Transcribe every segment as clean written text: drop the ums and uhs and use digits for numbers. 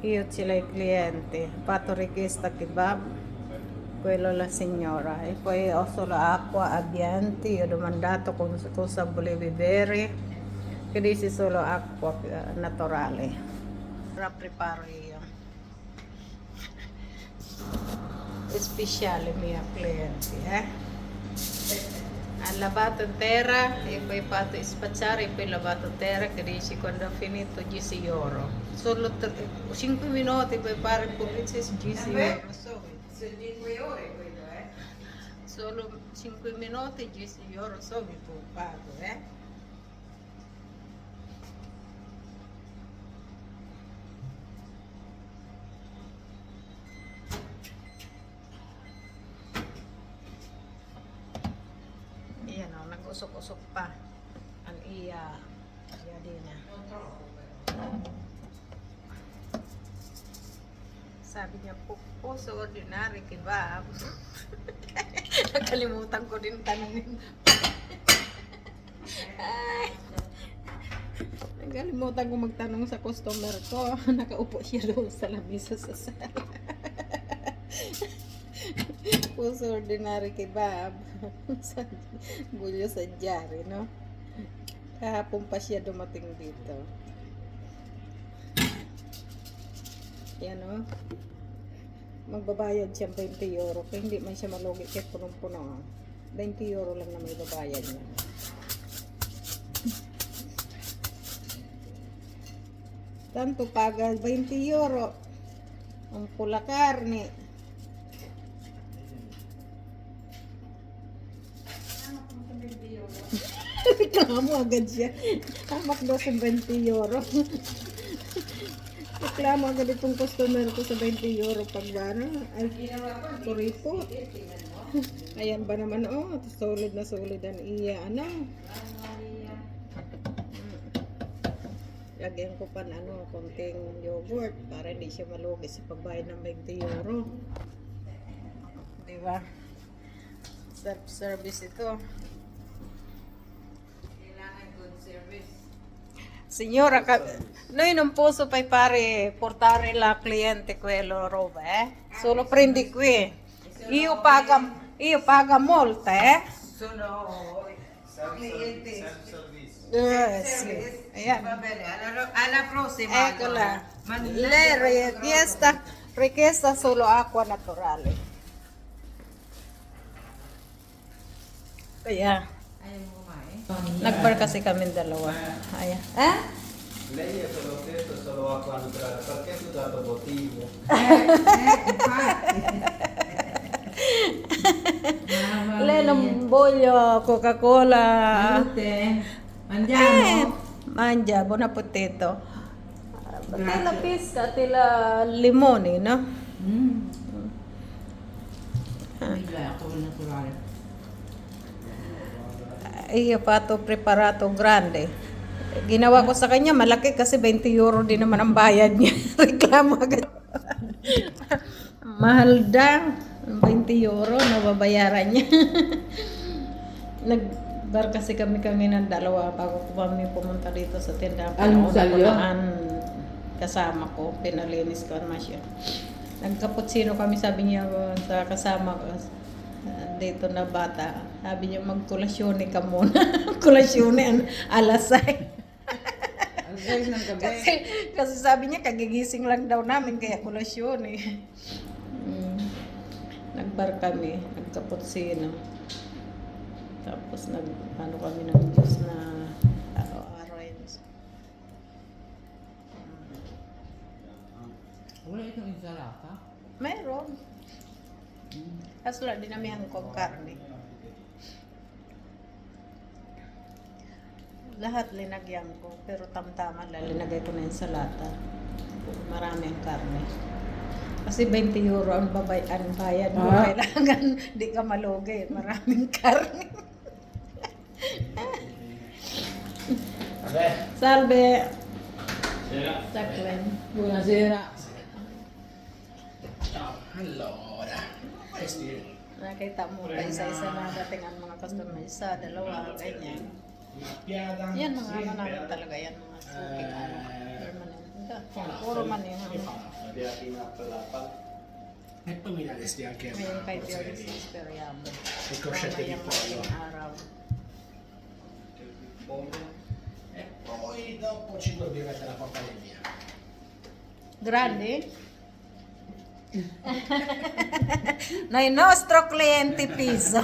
Io ce l'hai cliente, fatto richiesta kebab, quello la signora. E poi ho solo acqua abbienti, io ho domandato cosa volevi bere, che dice solo acqua naturale. Ora preparo io. È speciale mia cliente, Ha lavato terra e poi fatto spacciare e poi lavato terra che dice quando ho finito 10 euro. Solo 5 minuti per fare pulizia 10 euro. Sono 5 ore quello, Solo 5 minuti 10 euro subito pago, Iyan o, nag-usok-usok pa ang iya niya. Sabi niya, puso ordinary kebab. Nakalimutan ko din tanongin. Ay, nakalimutan ko magtanong sa customer ko. Nakaupo siya doon sa lamisa sa sala. Puso ordinary kebab. Gulyo sa jari, no? Kahapon pa siya dumating dito. Yan, no? Magbabayad siya 20 euro. Kaya hindi man siya malugi kahit punong-puno. 20 euro lang na may babayad niya. Tanto paga 20 euro. Ang pula karne. Reklamo agad siya. Hamak daw sa 20 euro. Reklamo agad itong customer ko sa 20 euro pag ano. Ay, kuripot. Ayan ba naman, oh. Solid na solid ang iya, ano. Lagyan ko pa ano, konting yogurt para hindi siya malugi sa pagbayad ng 20 euro. Diba? Self-service ito. Signora, noi non posso fare portare la cliente quello roba, Solo prendi qui. Io paga molto, Sono clienti. Sì. Ayan. Va bene, alla prossima. Eccola. Lei richiesta solo acqua naturale. Kaya, Ayaw mo kumain? nagbar kasi kami dalawa. Ayan. Lei ha solo chiesto solo acqua naturale, perché tu dato bottiglia? Infatti. Lei non voglio Coca-Cola. Salute. Mangiamo? Mangia, buon appetito. Grazie. Tila pesca, tila limoni, no? Bigla ako naturale. Io fatto preparato grande. Ginawa ko sa kanya, malaki kasi 20 euro din naman ang bayad niya. Reklamo agad. Mahal daw. 20 euro na babayaran niya. Nagbar kasi kami ng dalawa bago kami pumunta dito sa tindahan. Almusal yun? Kasama ko, pinalinis ko na siya. Nagkaputsino kami, sabi niya sa kasama ko, dito na bata. Sabi niya, magkulasyone ka muna. Kulasyone, alasay. Alas ng gabi. Kasi sabi niya, kagigising lang daw namin, kaya kulasyone. Nagbar kami, nagkaputsino. Tapos ano kami ng juice na orange. Wala itong insalata? Meron. Kaso lang dinamihan ko ang karne. Lahat linagyan ko, pero tamtama lang linagay ko na insalata. Marami ang karne. Kasi 20 euro ang bayad mo. Kailangan di ka malugi. Maraming karne. Salve. Jacqueline. Buonasera. Allora, Nakita mo, isa-isa na dating ang mga customer. Isa, dalawa, ganyan. Yan mga ano namin talaga yan. Mga suking ano. Permanent. Puro man yun. Piadina per la pal. E poi mi daresti anche Ngayon una kay porzione Teodis, di speriamo. crocette di Mamayang pollo. madaling araw. Pollo. E poi dopo 5 birrette alla portare via. Grande? Noi nostro cliente piso.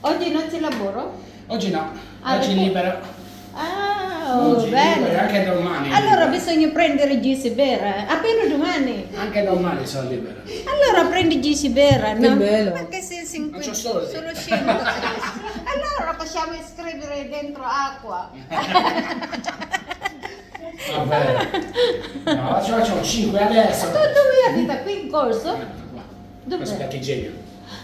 Oggi non ci lavoro? Oggi no, Ah, oggi perché? libero. Ah, oh, Oggi libero e bene. anche domani. Allora libero. bisogna prendere Gisi Vera. Appena domani. Anche domani sono libero. Allora prendi Gisi Vera, no? Che bello. Perché se 50 Non c'ho soldi. sono 100. Allora possiamo iscrivere dentro acqua. Va bene. No, ci facciamo 5 adesso. Tu dove abita? Qui in corso? Qua. Dov'è? Questo è Cattigenio.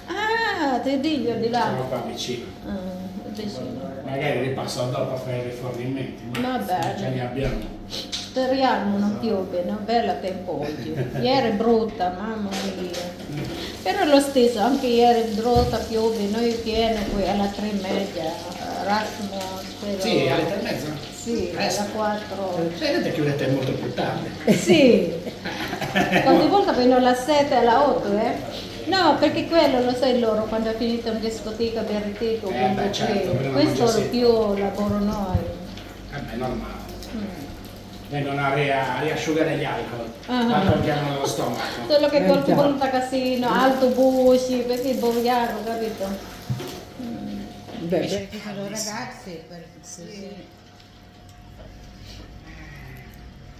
Ah, te dico di là. Sono qua vicino. Ah, vicino. Magari ripasso dopo a fare i rifornimenti. Ma Va bene. già ne abbiamo. Speriamo non piove, non bella tempo oggi. Ieri è brutta, mamma mia. Però lo stesso, anche ieri è brutta, piove, noi piene qui alla 3:30, Rasmus, però... Sì, alle 3:30. Sì, alla 4. Vedete chiudete molto più tardi. Sì, quante volte vengono alla 7 alla 8, eh? No, perché quello lo sai loro, quando è finita in discoteca, aperitivo, Beh, certo, prima questo mangia sì. più lavoro noi. Vabbè, normale. Mm. Vengono a riasciugare gli alcol. Ah. Ma togliamo lo stomaco. Solo che qualche già. volta casino, autobusi, perché è boiaro, capito? Beh, Perché sono ragazzi, sì.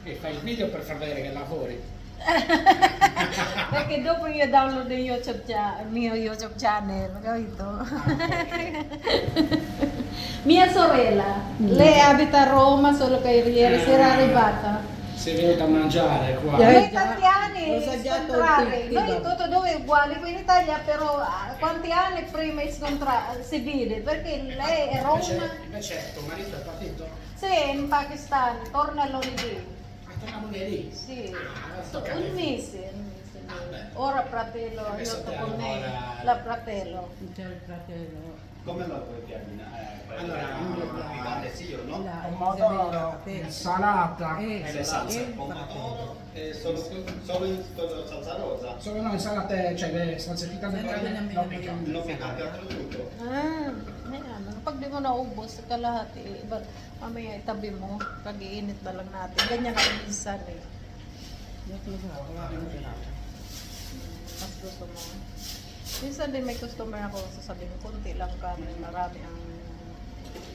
E fai il video per far vedere che lavori. Perché dopo io download il mio YouTube channel, capito? Mia sorella, lei abita a Roma, solo che ieri sera è arrivata. Sei venuta a mangiare qua. Noi tanti anni Ho assaggiato scontrare, il noi kebab. tutto dove è uguale, qui in Italia però quanti anni prima si vede, perché lei è Roma, Invece tuo marito è partito? sì, in Pakistan, torna lunedì. Ah, torniamo lì. Sì, tocca a un te. mese. Ah, beh. Ora fratello, Adesso io te con me, lavora- la fratello. c'è il fratello. Come la puoi piadina? Allora, Picante sì o no? La Pomodoro, Isabella, insalata. sì. Le salse, Sì. pomodoro e solo in salsa rosa. Sono no, insalate, cioè le salse piccanti Sandra, non pinamigay mo piccanti. Non piccante altro tutto. Ah, ayan. Pag di mo naubos sa kalahati, iba, mamaya itabi mo, pag-iinit na lang natin. Ganyan ako minsan eh. Mas gusto mo. Minsan din may customer ako, sasabihin, konti lang kami, marami ang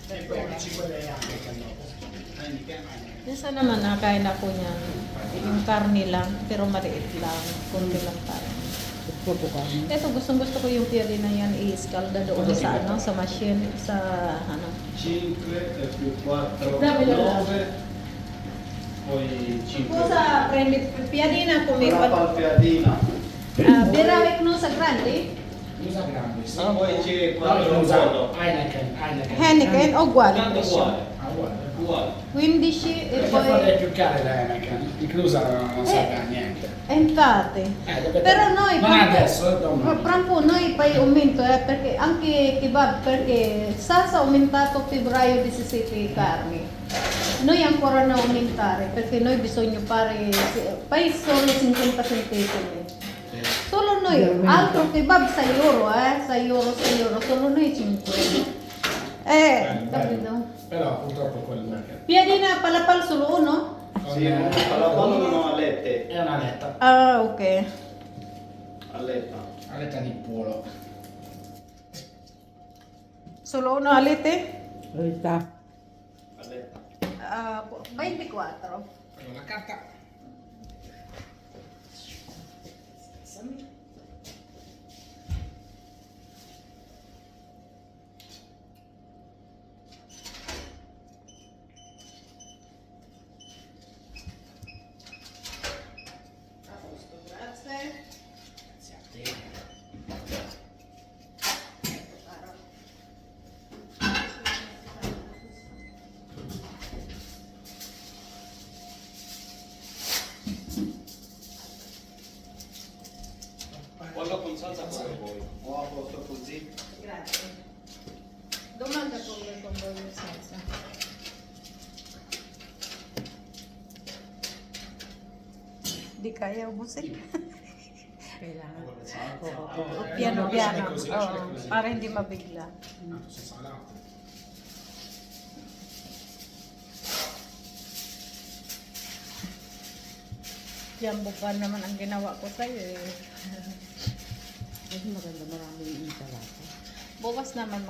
E poi verdura. ci quelle anche che dopo. Minsan naman nakain ako niyan, yung karne lang, pero maliit lang, konti lang karne. Poco kami. Ito, gustong-gusto ko yung peri na yan, i-scalda doon sa, ano, sa machine, sa, ano. 5 più 4, Dammi la- 9. Poi 5. Cosa prendi? Piadina come La palpiadina. Berawik no sa grande? Usa grandi, sì. Poi c'è No, 4 usa pollo. Heineken. Henneken o uguale Tanto presyo. uguale. Ah, guarda. Uguale. 15 e Perché poi fare più care la Heineken? Inclusa non serve a niente. infatti. Dovete- Però noi non adesso, domani. Prampo noi poi aumento perché anche kebab perché salsa ha aumentato febbraio 17 i carni. Noi ancora non aumentare perché noi bisogna fare poi solo 50 centesimi. Solo noi, altro kebab 6 euro, 6 euro, 6 euro, solo noi 5. Capito? Però purtroppo quel mercato. Piadina palapal solo uno? Sì, alla pollo non ho alette. È una letta. Ah, ok. Alletta. Una letta di pollo. Solo uno alete? Rita. Alletta. 24. Prendo la carta. A posto, grazie. Grazie a te. Hindi kaya ubusin. Kailangan. Piano. Oo, para hindi mabigla. Tanto sei salato. Jumbo pa naman ang ginawa ko sa'yo eh. Mas maganda marami yung insalata. Bukas naman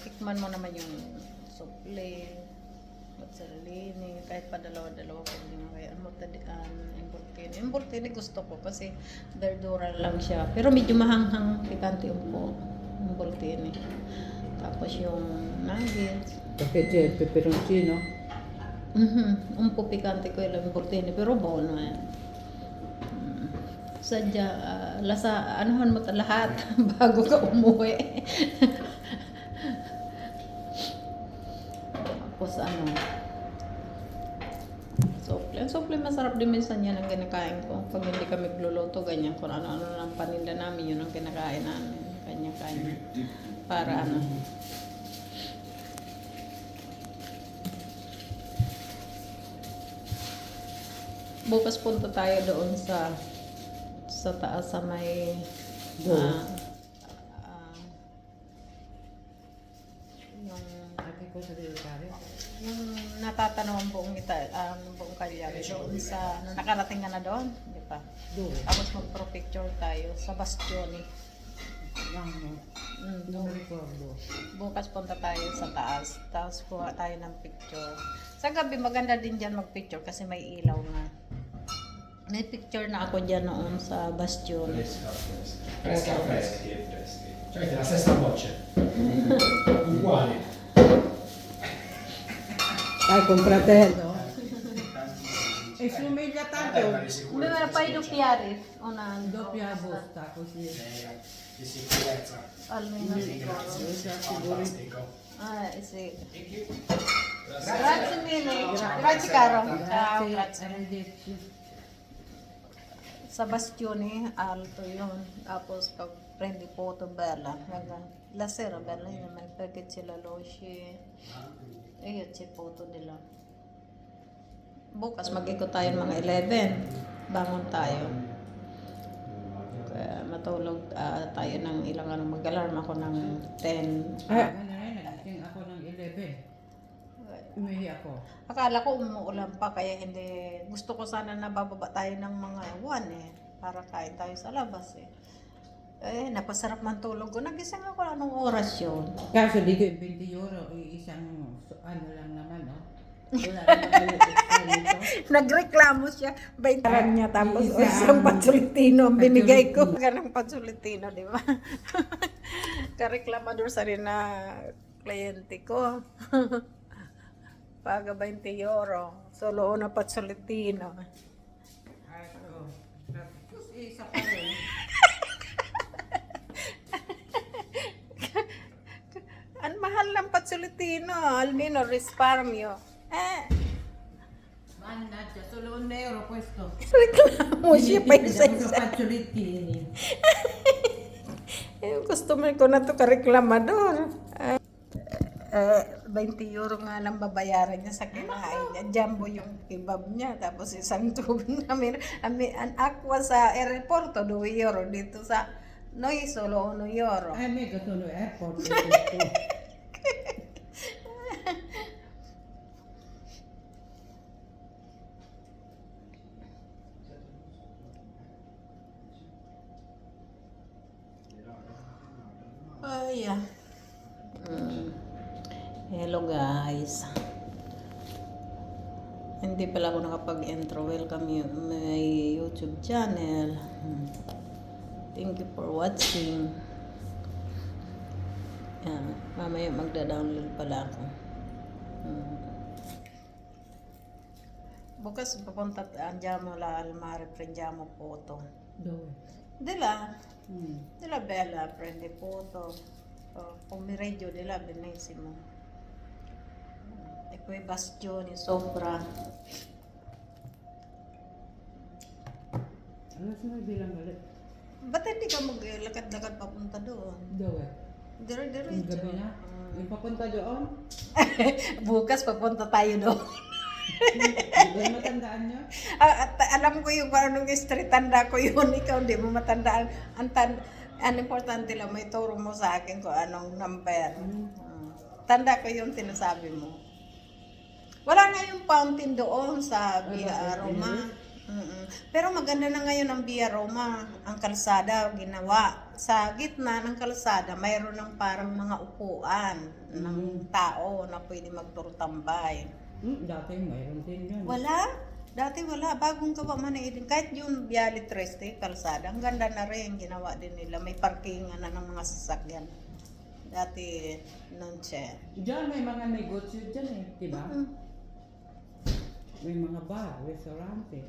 tikman mo naman yung suple, mozzarellini, kahit pa dalawa-dalawa kung hindi mo kaya imboltini. Imboltini gusto ko kasi verdura lang siya. Pero medyo mahanghang pikante yung po. Imboltini. Tapos yung nuggets. Kasi peperoncino. Un po pikante ko yung imboltini pero buono eh. Sadya, anuhan mo lahat bago ka umuwi. Tapos suple masarap din minsan yan ang kinakain ko. Pag hindi kami gluluto, ganyan, kung ano-ano ng paninda namin, yun ang kinakain namin. Kanya-kanya. Para bukas punta tayo doon sa taas sa may yung Sabi ko sa Rilcare. yung natatanaw ang buong buong Cagliari doon sa nakarating ka na doon, di ba? Doon. Tapos magpro-picture tayo sa Bastioni. Doon recordo. Bukas punta tayo sa taas, tapos kuha tayo ng picture. Sa gabi maganda din dyan mag-picture kasi may ilaw na. May picture na ako dyan noon sa Bastioni. Fresca. Cioè avete la stessa voce. Uguale. Ay, con fratello. E somiglia tanto. May pay doppiare una Doppia busta così. Di sicurezza. almeno siguro. Fantastico. Sì. Grazie mille. Grazie caro. Ciao, Grazie, grazie. arrivederci. Sa Bastioni, alto yun. Tapos pag prendi photo bella. La sera bella yun naman perché c'è la luce. E io c'è foto nila. Bukas mag-ikot tayo ng mga 11. Bangon tayo. Kaya matulog tayo ng ilang mag-alarm ako ng 10. Ano na nagising ako ng 11. Umihi ako. Akala ko umuulan pa kaya hindi. Gusto ko sana nabababa tayo ng mga 1 eh. Para kain tayo sa labas eh. Napasarap man tulog ko. Nagising ako anong oras yun. Kaso dito yung 20 euro, isang ano lang naman, no? Wala naman dito. Nagreklamo siya. Baitaran niya tapos isang patsulitino ang binigay ko. Ganang patsulitino, di ba? Kareklamador sa rin na kliyente ko. Paga 20 euro. Solo una patsulitino. Ay, ko. Tapos isa pa rin. Ang mahal ng patsulitino. Almeno risparmio. Mannaggia, solo €1 questo. Reklamo siya pa isa Sa isa. facciolitini. Yung customer ko na to kareklamador. 20 euro nga lang babayaran niya sa kinain niya. Jumbo yung kebab niya. Tapos isang tubig namin. Ang aqua sa aeroporto, 2 euro. Dito sa noi solo 1 euro. Mega sono airport. Ay, hello guys. Hindi pala ako nakapag-intro. Welcome my YouTube channel. Thank you for watching. Yan. Mamaya magda-download pala ako. Bukas papunta andiamo la al mare, prendiamo foto. Dove? Di là bella, prendi foto. Pomeriggio di là benissimo. E quei bastioni sopra. Ano sinabi bilang galit? Ba't hindi ka maglakad-lakad papunta doon? Dove? Yung Dire-diretso. gabi na? Yung papunta doon? Bukas papunta tayo doon. Di ba matandaan nyo? Alam ko yung kung anong street, tanda ko yun. Ikaw hindi mo matandaan. Ang importante lang, may turo mo sa akin kung anong number. Tanda ko yung tinasabi mo. Wala na yung fountain doon sa Via Roma. Pero maganda na ngayon ang Via Roma. Ang kalsada ginawa. Sa gitna ng kalsada, mayroon ng parang mga upuan ng tao na pwede magturtambay. Dati mayroon din yun. Wala. Dati wala. Bagong gawa man na din. Kahit yung Viale Treste, kalsada, ang ganda na rin. Ginawa din nila. May parkingan na ng mga sasakyan. Dati, non siya. Diyan may mga negosyo dyan eh, di ba? May mga bar, restaurante.